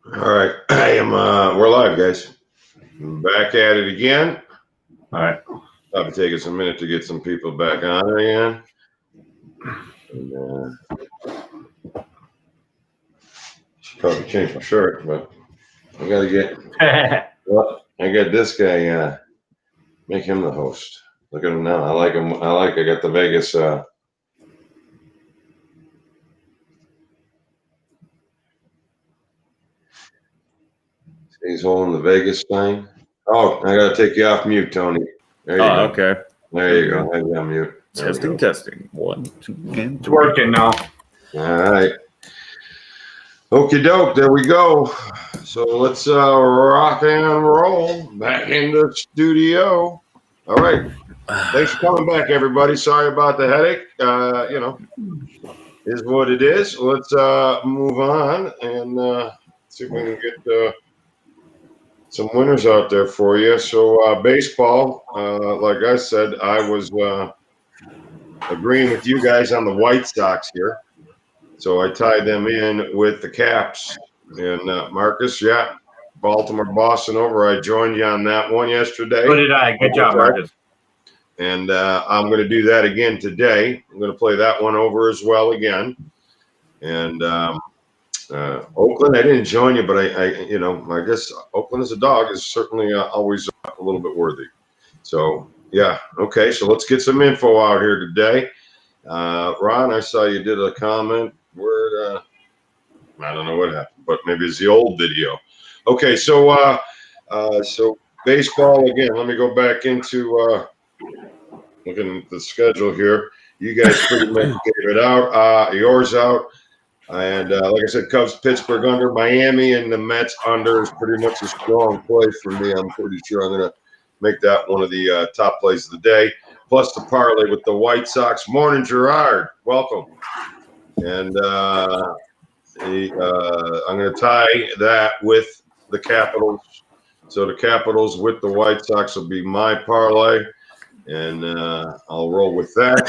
All right, we're live, guys. Back at it again. All right. Probably take us a minute to get some people back on again. And, should probably change my shirt, but I gotta get. Well, I got this guy. Make him the host. Look at him now. I like him. I got the Vegas. He's holding the Vegas sign. Oh, I gotta take you off mute, Tony. There you go. Okay. There you go. I got mute. Testing. 1, 2, and It's working now. All right. Okie doke, there we go. So let's rock and roll back in the studio. All right. Thanks for coming back, everybody. Sorry about the headache. Is what it is. Let's move on and see if we can get some winners out there for you. So baseball, like I said, I was agreeing with you guys on the White Sox here. So I tied them in with the Caps. And Marcus, yeah, Baltimore, Boston over. I joined you on that one yesterday. So did I. Good job, Marcus. And I'm going to do that again today. I'm going to play that one over as well again. And Oakland, I didn't join you, but I guess Oakland as a dog is certainly always a little bit worthy. So, yeah, okay. So let's get some info out here today. Ron, I saw you did a comment where I don't know what happened, but maybe it's the old video. Okay, so so baseball again. Let me go back into looking at the schedule here. You guys pretty much gave it out. Yours out. And like I said, Cubs, Pittsburgh under, Miami, and the Mets under is pretty much a strong play for me. I'm pretty sure I'm going to make that one of the top plays of the day. Plus the parlay with the White Sox. Morning, Gerard. Welcome. And I'm going to tie that with the Capitals. So the Capitals with the White Sox will be my parlay. And I'll roll with that.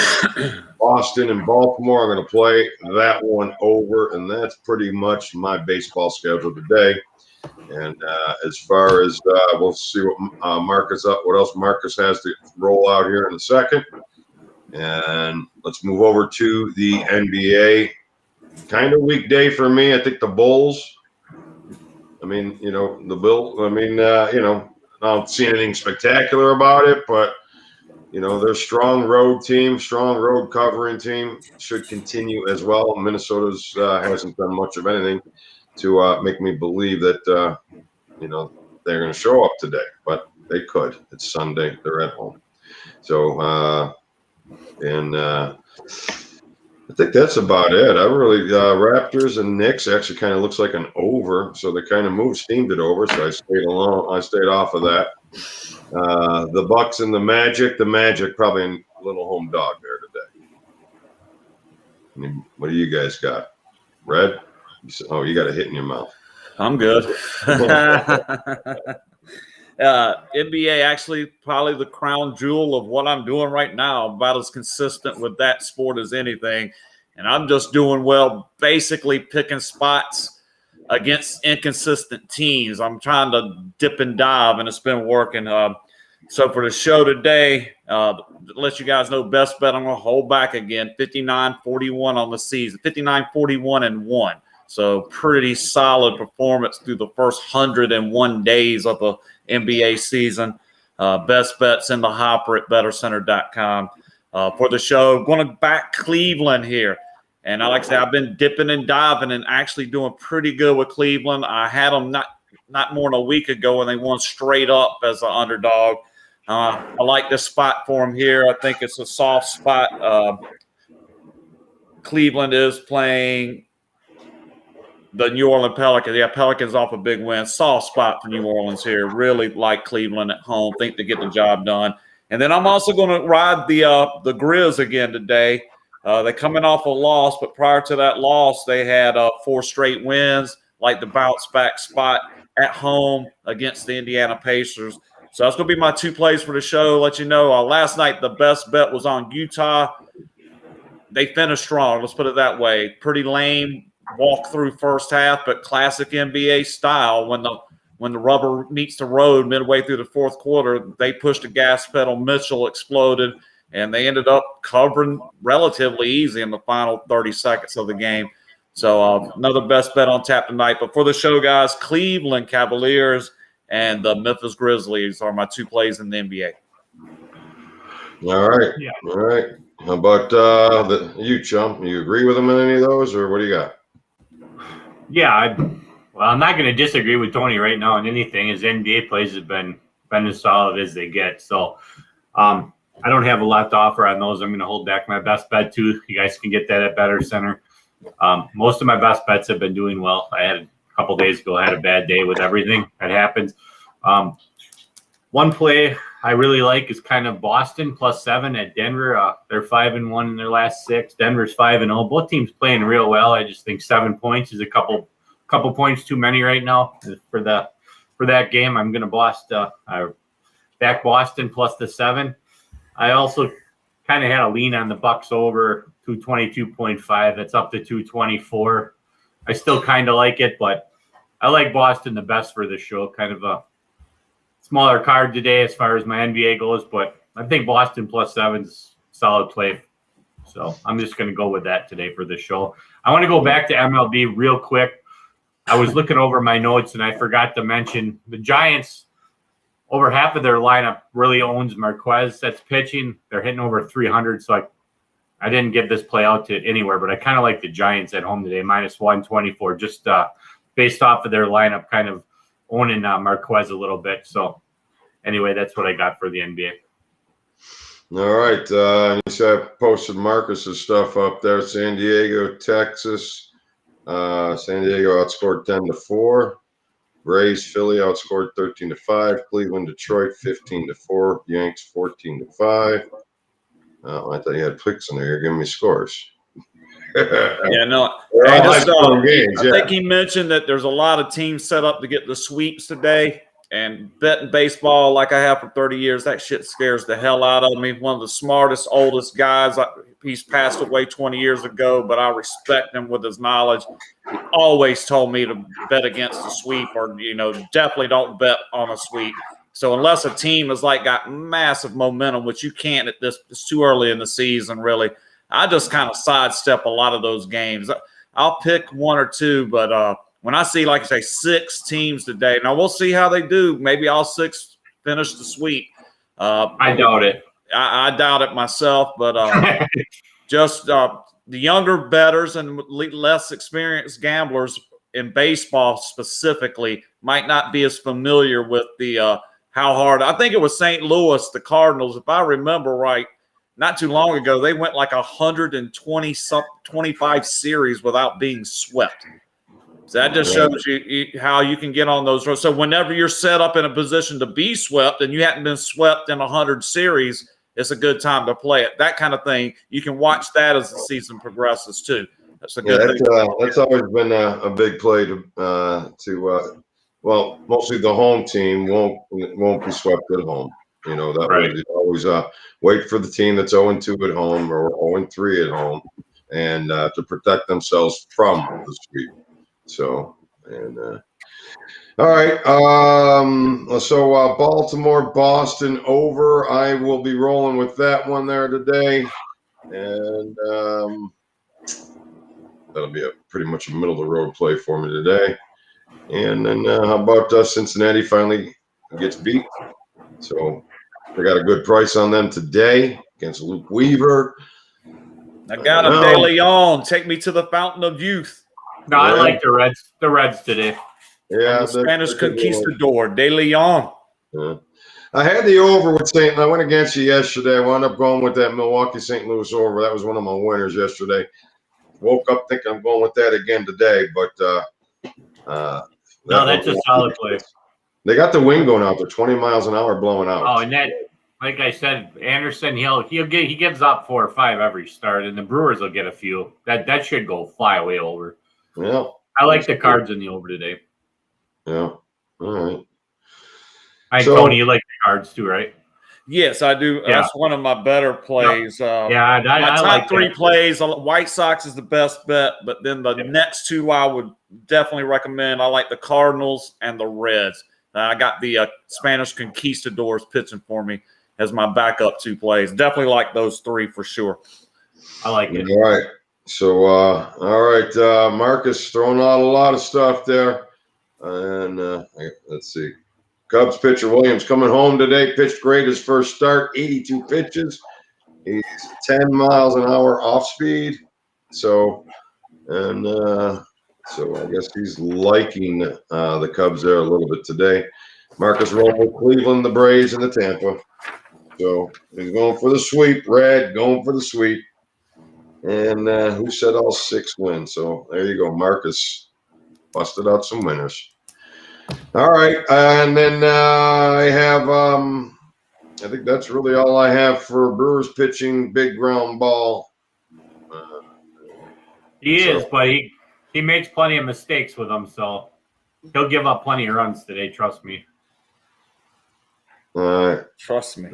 Boston and Baltimore, I'm going to play that one over. And that's pretty much my baseball schedule today. And as far as we'll see what what else Marcus has to roll out here in a second. And let's move over to the NBA. Kind of weak day for me. I think the Bulls. I mean, the Bills. I mean, I don't see anything spectacular about it, but their strong road team, strong road covering team should continue as well. Minnesota's hasn't done much of anything to make me believe that they're going to show up today, but they could. It's Sunday. They're at home. So I think that's about it. I really Raptors and Knicks actually kind of looks like an over, so they kind of steamed it over. So I stayed alone. I stayed off of that. The Bucks and the Magic probably a little home dog there today. I mean, what do you guys got? Red? Oh, you got a hit in your mouth. I'm good. NBA actually probably the crown jewel of what I'm doing right now, about as consistent with that sport as anything. And I'm just doing well, basically picking spots against inconsistent teams. I'm trying to dip and dive, and it's been working. So for the show today, to let you guys know, best bet, I'm going to hold back again, 59-41 on the season, 59-41-1. So pretty solid performance through the first 101 days of the NBA season. Best bets in the hopper at BettorCenter.com. For the show, going to back Cleveland here. And like I said, I've been dipping and diving and actually doing pretty good with Cleveland. I had them not more than a week ago, and they won straight up as an underdog. I like this spot for them here. I think it's a soft spot. Cleveland is playing the New Orleans Pelicans. Yeah, Pelicans off a big win. Soft spot for New Orleans here. Really like Cleveland at home. Think they get the job done. And then I'm also going to ride the Grizz again today. They're coming off a loss, but prior to that loss, they had 4 straight wins, like the bounce back spot at home against the Indiana Pacers. So that's going to be my 2 plays for the show. Let you know, last night the best bet was on Utah. They finished strong. Let's put it that way. Pretty lame walk through first half, but classic NBA style. When the rubber meets the road midway through the fourth quarter, they pushed the gas pedal. Mitchell exploded, and they ended up covering relatively easy in the final 30 seconds of the game. So another best bet on tap tonight. But for the show, guys, Cleveland Cavaliers and the Memphis Grizzlies are my 2 plays in the NBA. All right. Yeah. All right. How about you, Chum? You agree with them in any of those, or what do you got? Yeah, I'm not going to disagree with Tony right now on anything. His NBA plays have been as solid as they get. So I don't have a lot to offer on those. I'm going to hold back my best bet too. You guys can get that at BettorCenter. Most of my best bets have been doing well. I had a couple days ago, I had a bad day with everything that happens. One play I really like is kind of Boston +7 at Denver. They're 5-1 in their last 6. Denver's 5-0. Both teams playing real well. I just think 7 points is a couple points too many right now for that game. I'm going to back Boston +7. I also kind of had a lean on the Bucks over 222.5. That's up to 224. I still kind of like it, but I like Boston the best for this show. Kind of a smaller card today as far as my NBA goes, but I think Boston +7 is a solid play. So I'm just going to go with that today for this show. I want to go back to MLB real quick. I was looking over my notes and I forgot to mention the Giants. Over half of their lineup really owns Marquez. That's pitching. They're hitting over 300. So I didn't give this play out to anywhere, but I kind of like the Giants at home today, -124, just based off of their lineup, kind of owning Marquez a little bit. So anyway, that's what I got for the NBA. All right. You see I posted Marcus's stuff up there. San Diego, Texas. San Diego outscored 10-4. Rays, Philly outscored 13-5. Cleveland, Detroit 15-4. Yanks 14-5. I thought you had picks in there. You're giving me scores. Yeah, no. Hey, I think he mentioned that there's a lot of teams set up to get the sweeps today. And betting baseball like I have for 30 years, that shit scares the hell out of me. One of the smartest, oldest guys. He's passed away 20 years ago, but I respect him with his knowledge. He always told me to bet against the sweep or, definitely don't bet on a sweep. So unless a team has got massive momentum, which you can't at this, it's too early in the season, really. I just kind of sidestep a lot of those games. I'll pick 1 or 2, but when I see, like I say, 6 teams today, now we'll see how they do. Maybe all 6 finish the sweep. I doubt it. I doubt it myself, but just the younger bettors and less experienced gamblers in baseball specifically might not be as familiar with the how hard. I think it was St. Louis, the Cardinals, if I remember right, not too long ago, they went 125 series without being swept. So that just shows you how you can get on those roads. So whenever you're set up in a position to be swept and you hadn't been swept in 100 series, it's a good time to play it. That kind of thing, you can watch that as the season progresses too. That's a good thing. That's always been a big play to mostly the home team won't be swept at home. That way you always wait for the team that's 0-2 at home or 0-3 at home, and to protect themselves from the sweep. So, all right. So Baltimore, Boston over. I will be rolling with that one there today, and that'll be pretty much a middle of the road play for me today. And then how about Cincinnati finally gets beat? So I got a good price on them today against Luke Weaver. I got him, De Leon. Take me to the fountain of youth. No, I like the Reds. The Reds today. Yeah, the Spanish conquistador, De Leon. Yeah. I had the over with St. I went against you yesterday. I wound up going with that Milwaukee St. Louis over. That was one of my winners yesterday. Woke up thinking I'm going with that again today, but that's a solid play. They got the wind going out there, 20 miles an hour blowing out. Oh, and that, like I said, Anderson, he gives up 4 or 5 every start, and the Brewers will get a few. That should go fly away over. Yeah, I like the Cards in the over today. Yeah, all right. Tony, you like the Cards too, right? Yes, I do. Yeah. That's one of my better plays. Yeah, My I top like three that. plays, White Sox is the best bet, but then the next two I would definitely recommend. I like the Cardinals and the Reds. I got the Spanish Conquistadors pitching for me as my backup two plays. Definitely like those three for sure. I like it. All right. So, all right, Marcus throwing out a lot of stuff there. And let's see. Cubs pitcher Williams coming home today. Pitched great his first start, 82 pitches. He's 10 miles an hour off speed. So, and so I guess he's liking the Cubs there a little bit today. Marcus rolling with Cleveland, the Braves, and the Tampa. So he's going for the sweep. Red going for the sweep. And who said all 6 win? So there you go. Marcus busted out some winners. All right. And then I have, I think that's really all I have for Brewers pitching, big ground ball. He is, but he makes plenty of mistakes with them, so he'll give up plenty of runs today. Trust me. Trust me.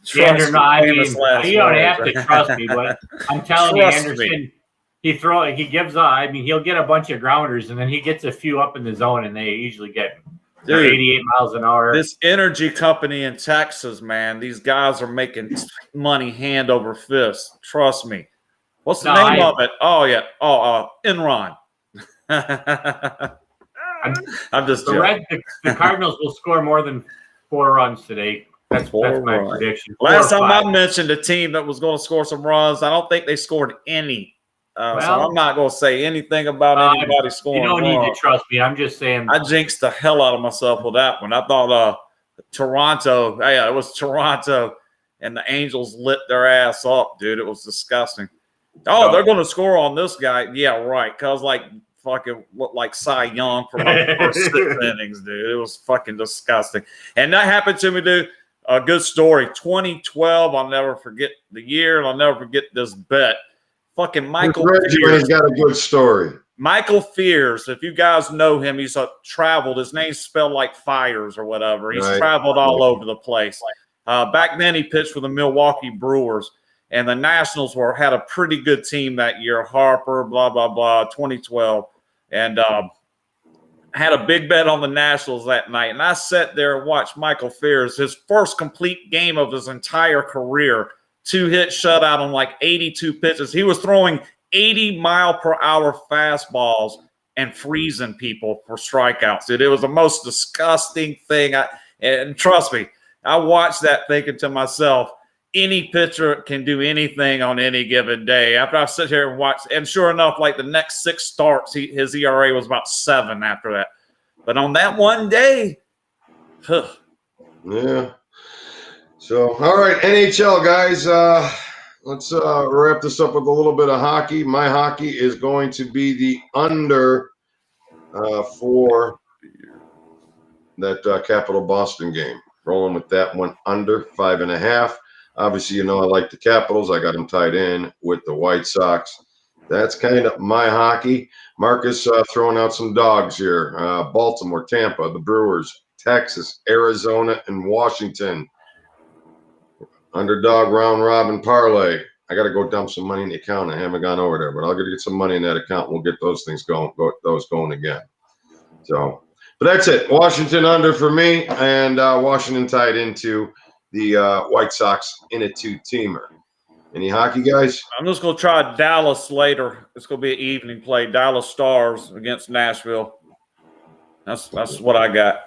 So, Andrew, no, I mean, you don't have to trust me, but I'm telling you, Anderson, he gives up. I mean, he'll get a bunch of grounders, and then he gets a few up in the zone, and they usually get 88 miles an hour. This energy company in Texas, man, these guys are making money hand over fist. Trust me. What's the name of it? Oh, yeah. Oh, Enron. I'm just joking. The Cardinals will score more than 4 runs today. That's my prediction. Last time I mentioned a team that was going to score some runs, I don't think they scored any. So I'm not going to say anything about anybody scoring. You don't need to trust me. I'm just saying. I jinxed the hell out of myself with that one. I thought Toronto. Yeah, it was Toronto, and the Angels lit their ass up, dude. It was disgusting. Oh, they're going to score on this guy. Yeah, right. Because fucking looked like Cy Young for the first 6 innings, dude. It was fucking disgusting. And that happened to me, dude. A good story. 2012. I'll never forget the year, and I'll never forget this bet. Fucking Michael Fears got a good story. Michael Fears, if you guys know him, he's traveled. His name's spelled like Fires or whatever. He's traveled all over the place. Back then, he pitched for the Milwaukee Brewers, and the Nationals had a pretty good team that year. Harper, blah, blah, blah, 2012. And had a big bet on the Nationals that night. And I sat there and watched Michael Fears, his first complete game of his entire career, 2-hit shutout on like 82 pitches. He was throwing 80-mile-per-hour fastballs and freezing people for strikeouts. Dude, it was the most disgusting thing. And trust me, I watched that thinking to myself, any pitcher can do anything on any given day. After I sit here and watch, and sure enough, like the next 6 starts, his ERA was about 7 after that. But on that one day, yeah. So, all right, NHL guys, let's wrap this up with a little bit of hockey. My hockey is going to be the under for that Capital Boston game. Rolling with that one under 5.5. Obviously, I like the Capitals. I got them tied in with the White Sox. That's kind of my hockey. Marcus throwing out some dogs here. Baltimore, Tampa, the Brewers, Texas, Arizona, and Washington. Underdog round robin parlay. I got to go dump some money in the account. I haven't gone over there, but I'll get some money in that account. We'll get those things going. Those going again. So, but that's it. Washington under for me, and Washington tied into the White Sox in a 2-teamer. Any hockey guys? I'm just going to try Dallas later. It's going to be an evening play. Dallas Stars against Nashville. That's what I got.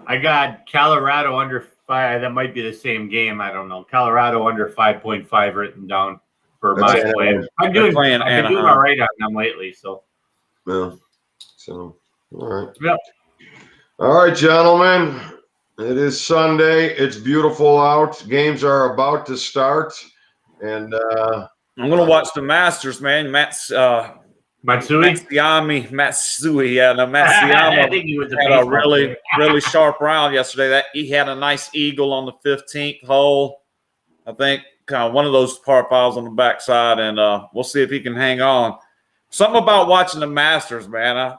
I got Colorado under 5. That might be the same game. I don't know. Colorado under 5.5 written down for my play. I've been doing all right on them lately. So, yeah. So, all right. Yep. All right, gentlemen. It is Sunday. It's beautiful out. Games are about to start. And I'm going to watch the Masters, man. Matsui. Yeah, no, Matsuyama I think he was had a really, really sharp round yesterday. He had a nice eagle on the 15th hole. I think kind of one of those par fives on the backside, and we'll see if he can hang on. Something about watching the Masters, man.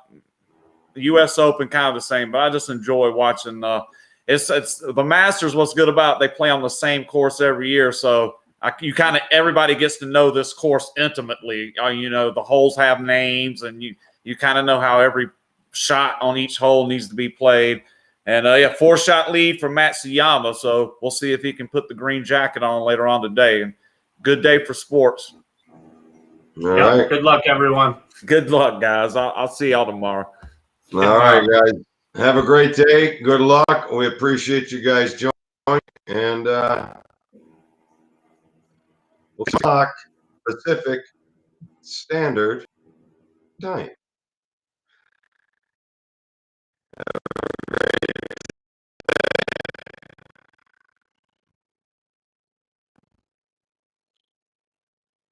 The U.S. Open kind of the same, but I just enjoy watching it's the Masters. What's good about it, they play on the same course every year, so you kind of everybody gets to know this course intimately. You know, the holes have names, and you kind of know how every shot on each hole needs to be played. And 4-shot lead for Matsuyama, so we'll see if he can put the green jacket on later on today. And good day for sports. All right. Good luck, everyone. Good luck, guys. I'll see y'all tomorrow. All right, guys. Have a great day. Good luck. We appreciate you guys joining, and we'll talk Pacific Standard Time.